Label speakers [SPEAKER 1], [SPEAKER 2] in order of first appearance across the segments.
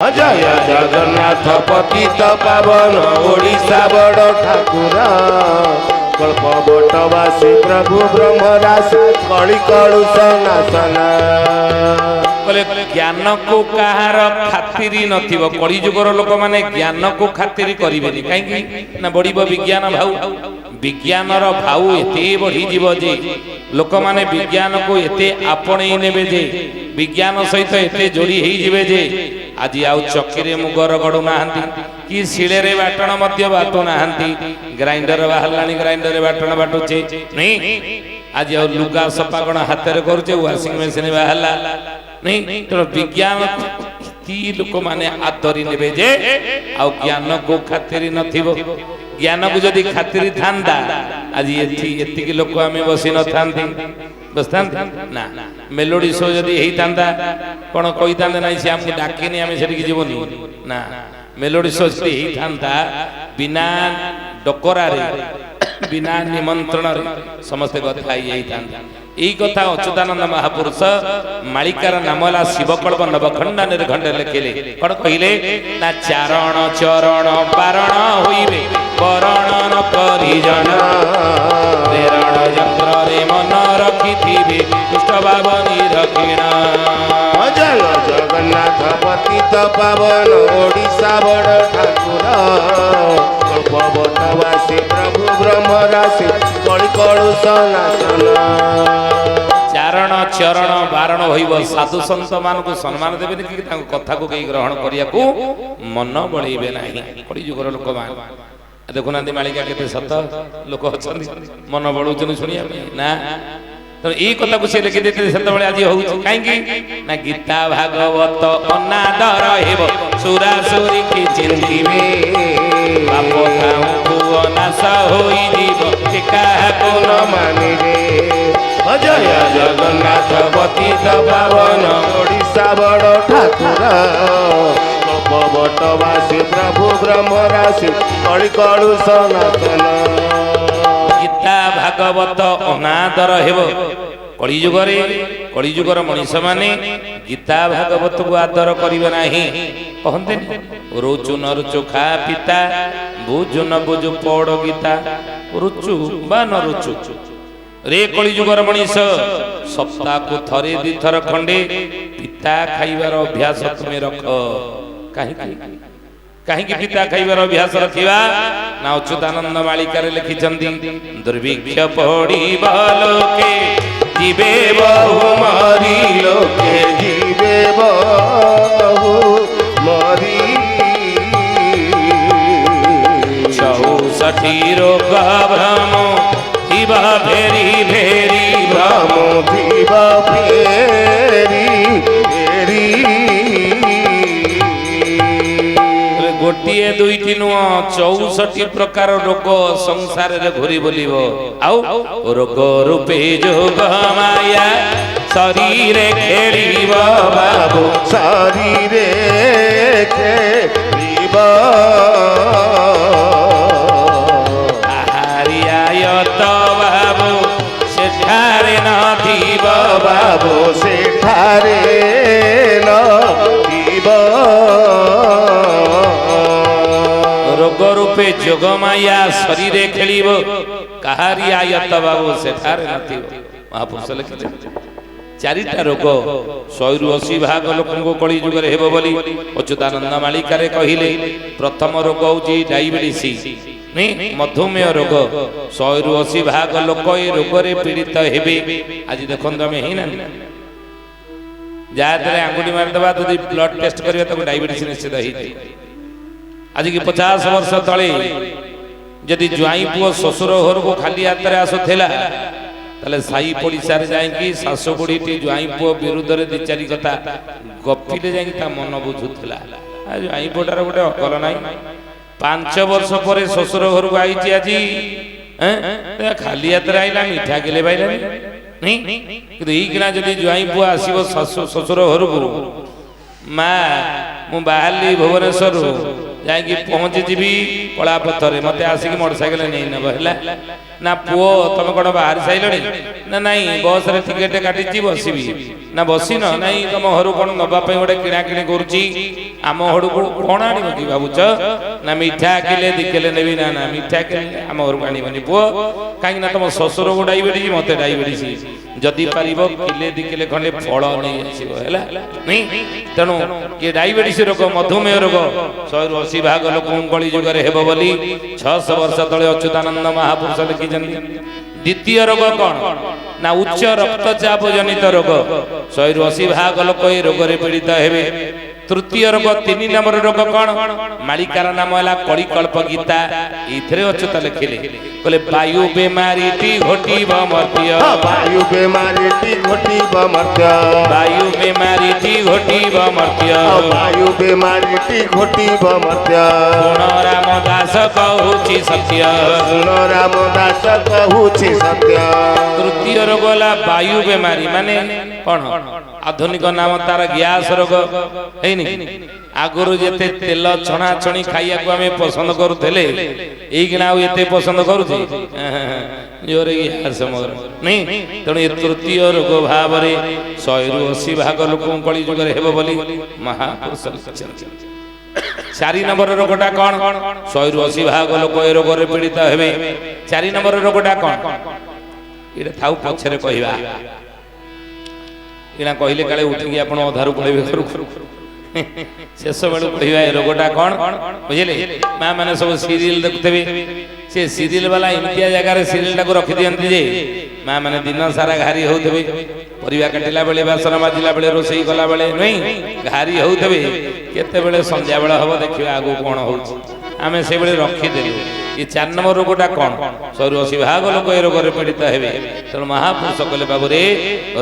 [SPEAKER 1] जय जगन्नाथ पतित पावन ओडिशा बड़ ठाकुर कल्पवटवासी प्रभु ब्रह्मराशि कଳି कलुष नाशना।
[SPEAKER 2] ज्ञान को कहार खातिरी नथिबो कली जुगर लोक माने ज्ञान को खातिरी करिबेनी काहेकि ना बढिबो विज्ञान भाव विज्ञानर भाव एते बढ़ी जीव जे लोक माने विज्ञान को एते आपणे नेबे जे विज्ञान सहित एते जोड़ी हेई जिवे जे आज आउ चक्कीरे मुगर गडु नाहंती कि शिळे रे बाटण मध्य बाटो नाहंती ग्राइंडर बाहलानी ग्राइंडर रे बाटण बाटुचे नहीं आज आउ लुगा सफा कोन हाथ रे करूचे वाशिंग मशीन बाहला नहीं तो विज्ञान की लोक माने आदरी नेबे जे आउ ज्ञान को खातिरी नथिबो ज्ञान को जदि खातिरी थांदा आज एथि एति के लोक आमे बसी न थांती बसतांती ना मेलोडी शो जदि हेई थांदा कोन कहि थांदे नै से हमकु डाकिनी आमे सेठी जीवनी ना मेलोडी शो जदि हेई थांदा बिना डकरा रे बिना निमंत्रण रे समस्त कथा हेई थांदा एई कथा अच्युतानंद महापुरुष मालिकार नामला शिवकल्प नवखंड निर्खंड लिखिले कोन कहिले ना चारण चरण पारण होइबे वरण न परिजन प्रेरण यंत्र रे मन रखिथिबे दुष्ट भाव निरखिण।
[SPEAKER 1] जय जगन्नाथ पतित पावन ओडिशा बड़ ठाकुर कल्पवटवासी प्रभु ब्रह्मराशि कଳି कलुष नाशना।
[SPEAKER 2] चारण चरण बारण होइब साधु संत मान को सम्मान देबे कि कथा को कई ग्रहण करिया को मन बळेबे नाही कड़ी जुगर लोक मान देखुना मालिका केते सत लोक अछंदी मन बळुचन सुनिया ना तो ई कथा को से लिखि देते सेते बळे आज होउछ काहे कि ना गीता भागवत अनादर हेब सुरा सुरी की चिंतीबे पाप खाऊ को नाश होई जीव के काहा को न मानिबे।
[SPEAKER 1] जय जगन्नाथ पतित पावन ओडिशा बड़ ठाकुर कल्पवटवासी प्रभु ब्रह्मराशि कଳି कलुष नाशना।
[SPEAKER 2] गीता भागवत अनादर हेब कली जुगर मनीष माने गीता भागवत को आदर करिवे नाही कहंते रुचु न रुचु खा पिता बुझु न बुझु पढ़ गीता रुचु बा न रुचु रे कली जुगर मनीष सप्ताह को थरे दी थर खंडे पिता खाइबार अभ्यास तुमे रख कहीं पिता खाइबार अभ्यास रखिबा ना अच्युतानंद मालिकार लिखिछंदी दुर्भिक्ष पड़ी लोके जीवे बहु
[SPEAKER 1] मरी लोके जीवे बहु मरी
[SPEAKER 2] 64 रोग भ्रम दिवा भेरी भेरी
[SPEAKER 1] भ्रम दिवा फेरी फेरी
[SPEAKER 2] गोटिए दुईटी नुह 64 प्रकार रोग संसार रे घुरी बोलिब आउ रोग रूपे जोग माया शरीर खेलिब
[SPEAKER 1] बाबू शरीर खेलिब
[SPEAKER 2] आहारियायत बाबू सेठारे नथिब
[SPEAKER 1] बाबू सेठारे नथिब
[SPEAKER 2] रोग रूपे जोग माया शरीर खेलिब कहारी आयत बाबू सेठारे नथिब। महापुरुष लिखिले चारिटा रोग 180 भाग लोकंको कली जुगर हेबो बोली अच्युतानंद मालिकारे कहिले प्रथम रोग होची डायबिटीज नहीं मधुमेह रोग 180 भाग लोक ए रोग रे पीड़ित हेबे आज देखन हम हेना जातरे अंगुठी मार दबा तो ब्लड टेस्ट करिया तो डायबिटीज निश्चित हेई आज की 50 वर्ष तले जदि ज्वाई पुओ ससुर घर को खाली हाथ रे आसुथिला तले साई पड़िसा रे जाई कि सासु बुढ़ीटी ज्वाई पुओ विरुद्ध रे दि चारि कथा गपिले जाई ता मन बुझुथिला आज ज्वाई पुटार गोटे अकल नाही 5 वर्ष पर ससुर घर को आईची आजी हैं खाली हाथ रे आइला मिठा गेले बाइला नहीं कि ई किना जदि ज्वाई पुओ आसीबो ससुर घर को मां मु बाहली भुवनेश्वर ଯାଇକି ପହଞ୍ଚିଯିବି କଳାପଥରେ ମତେ ଆସିକି ମୋଟରସାଇକେଲ ନେଇ ନେବ ହେଲା ନା ପୁଅ ତମେ କଣ ବାହାରି ସାରିଲଣି ନା ନାଇଁ ବସରେ ଟିକେଟ କାଟିଛି ବସିବି ନା ବସିନ ନାଇଁ ତମ ଘରୁ କଣ ନବା ପାଇଁ ଗୋଟେ କିଣା କିଣି କରୁଛି ଆମ ଘରକୁ କଣ ଆଣିବ କି ଭାବୁଛ ନା ମିଠା କିଲେ 2 କିଲେ ନେବି ନା ନା ମିଠା କିଲେ ଆମ ଘରକୁ ଆଣିବନି ପୁଅ କାହିଁକି ନା ତମ ଶ୍ୱଶୁରକୁ ଡାଇବେଟିସ ମତେ ଡାଇବେଟିସ ଯଦି ପାରିବ କିଲେ 2 କିଲେ ଖଣ୍ଡେ ଫଳ ନେଇ ଆସିବ ହେଲା ନାଇଁ ତେଣୁ କିଏ ଡାଇବେଟିସ ରୋଗ ମଧୁମେହ ରୋଗ 180 ଭାଗ ଲୋକଙ୍କୁ କଳି ଯୁଗରେ ହେବ ବୋଲି 600 ବର୍ଷ ତଳେ ଅଚ୍ୟୁତାନନ୍ଦ ମହାପୁରୁଷ ଲେଖିଛନ୍ତି। ଦ୍ୱିତୀୟ ରୋଗ କଣ ନା ଉଚ୍ଚ ରକ୍ତଚାପ ଜନିତ ରୋଗ 180 ଭାଗ ଲୋକ ଏ ରୋଗରେ ପୀଡ଼ିତ ହେବେ। ତୃତୀୟ ରୋଗ 3 ନମ୍ବର ରୋଗ କଣ ମାଳିକାର ନାମ ହେଲା କଳିକଳ୍ପ ଗୀତା ଏଥିରେ ଅଚ୍ୟୁତ ଲେଖିଲେ କହିଲେ ବାୟୁ ବେମାରୀଟି ଘଟିବ ମର୍ତ୍ୟ
[SPEAKER 1] ବାୟୁ ବେମାରୀଟି ଘଟିବ ମର୍ତ୍ୟ
[SPEAKER 2] ବାୟୁ ବେମାରୀଟି ଘଟିବ ମର୍ତ୍ୟ
[SPEAKER 1] ବାୟୁ ବେମାରୀଟି ଘଟିବ ମର୍ତ୍ୟ
[SPEAKER 2] ଗୁଣ ରାମ ଦାସ କହୁଛି ସତ୍ୟ
[SPEAKER 1] ଶୁଣ ରାମ ଦାସ କହୁଛି ସତ୍ୟ।
[SPEAKER 2] ତୃତୀୟ ରୋଗ ହେଲା ବାୟୁ ବେମାରୀ ମାନେ କଣ ଆଧୁନିକ ନାମ ତାର ଗ୍ୟାସ ରୋଗ ହେଇନି ଆଗରୁ ଯେତେ ତେଲ ଛଣା ଛଣି ଖାଇବାକୁ ଆମେ ପସନ୍ଦ କରୁଥିଲେ ଏଇକିଣା ଆଉ ଏତେ ପସନ୍ଦ କରୁଛେ ଜୋରେ ଗ୍ୟାସ ମୋର ନାଇଁ ତେଣୁ ଏ ତୃତୀୟ ରୋଗ ଭାବରେ 180 ଭାଗ ଲୋକଙ୍କୁ କଳି ଯୁଗରେ ହେବ ବୋଲି ମହାପୁରୁଷ ଲେଖିଛନ୍ତି। 4 ନମ୍ବର ରୋଗଟା କଣ 180 ଭାଗ ଲୋକ ଏ ରୋଗରେ ପୀଡ଼ିତ ହେବେ। 4 ନମ୍ବର ରୋଗଟା କଣ ଏଇଟା ଥାଉ ପଛରେ କହିବା ଏଇନା କହିଲେ କାଳେ ଉଠିକି ଆପଣ ଅଧାରୁ ପଳେଇବେ ଶେଷ ବେଳୁ କହିବା ଏ ରୋଗଟା କଣ ବୁଝିଲେ ମା ମାନେ ସବୁ ସିରିଏଲ ଦେଖୁଥିବେ ସେ ସିରିଏଲ ବାଲା ଏମିତିଆ ଜାଗାରେ ସିରିଏଲଟାକୁ ରଖିଦିଅନ୍ତି ଯେ ମା ମାନେ ଦିନ ସାରା ଘାରି ହଉଥିବେ ପରିବା କାଟିଲା ବେଳେ ବାସନ ମାଜିଲା ବେଳେ ରୋଷେଇ କଲା ବେଳେ ନୁହେଁ ଘାରି ହଉଥିବେ କେତେବେଳେ ସନ୍ଧ୍ୟା ବେଳ ହବ ଦେଖିବା ଆଗକୁ କଣ ହଉଛି ଆମେ ସେଇଭଳି ରଖିଦେଲୁ। ଏ 4 ନମ୍ବର ରୋଗଟା କଣ 180 ଭାଗ ଲୋକ ଏ ରୋଗରେ ପୀଡ଼ିତ ହେବେ ତେଣୁ ମହାପୁରୁଷ କହିଲେ ବାବୁରେ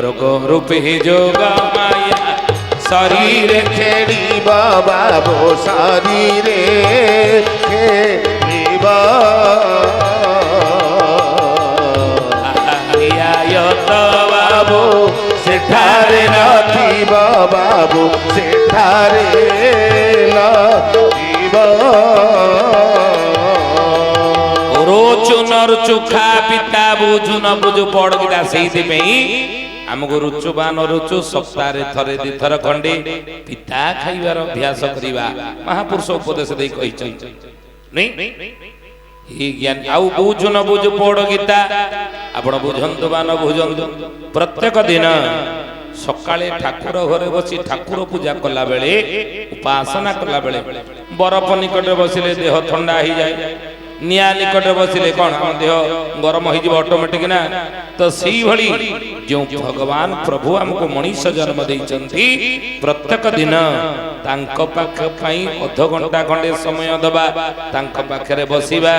[SPEAKER 2] ରୋଗ ରୂପେ ଯୋଗ ମାୟା ଶରୀରେ
[SPEAKER 1] ଖେଳିବ ବାବୁ ଶରୀରେ ଖେଳିବ
[SPEAKER 2] ଆୟତ
[SPEAKER 1] ବାବୁ ସେଠାରେ ନଥିବ ବାବୁ ସେଠାରେ ନଥିବ
[SPEAKER 2] ରୋଚୁ ନରୁଚୁ ଖା ପିତା ବୁଝୁ ନ ବୁଝୁ ପଡ ଗୀତା ସେଇଥିପାଇଁ ଆମକୁ ରୁଚୁ ବା ନ ରୁଚୁ ସପ୍ତାହରେ ଥରେ 2 ଥର ଖଣ୍ଡେ ପିତା ଖାଇବାର ଅଭ୍ୟାସ କରିବା ମହାପୁରୁଷ ଉପଦେଶ ଦେଇ କହିଛନ୍ତି ନାଇଁ এই জ্ঞান ଆଉ ବୁଝୁ ନ ବୁଝୁ ପଡ ଗୀତା ଆପଣ ବୁଝନ୍ତୁ ବା ନ ବୁଝନ୍ତୁ ପ୍ରତ୍ୟେକ ଦିନ ସକାଳେ ଠାକୁର ଘରେ ବସି ଠାକୁର ପୂଜା କଲା ବେଳେ ଉପାସନା କଲା ବେଳେ ବରଫ ନିକଟରେ ବସିଲେ ଦେହ ଥଣ୍ଡା ହେଇଯାଏ ନିଆଁ ନିକଟରେ ବସିଲେ କଣ ଆମ ଦେହ ଗରମ ହେଇଯିବ ଅଟୋମେଟିକ ନା ତ ସେଇଭଳି ଯେଉଁ ଭଗବାନ ପ୍ରଭୁ ଆମକୁ ମଣିଷ ଜନ୍ମ ଦେଇଛନ୍ତି ପ୍ରତ୍ୟେକ ଦିନ ତାଙ୍କ ପାଖ ପାଇଁ ଅଧ ଘଣ୍ଟା ଖଣ୍ଡେ ସମୟ ଦେବା ତାଙ୍କ ପାଖରେ ବସିବା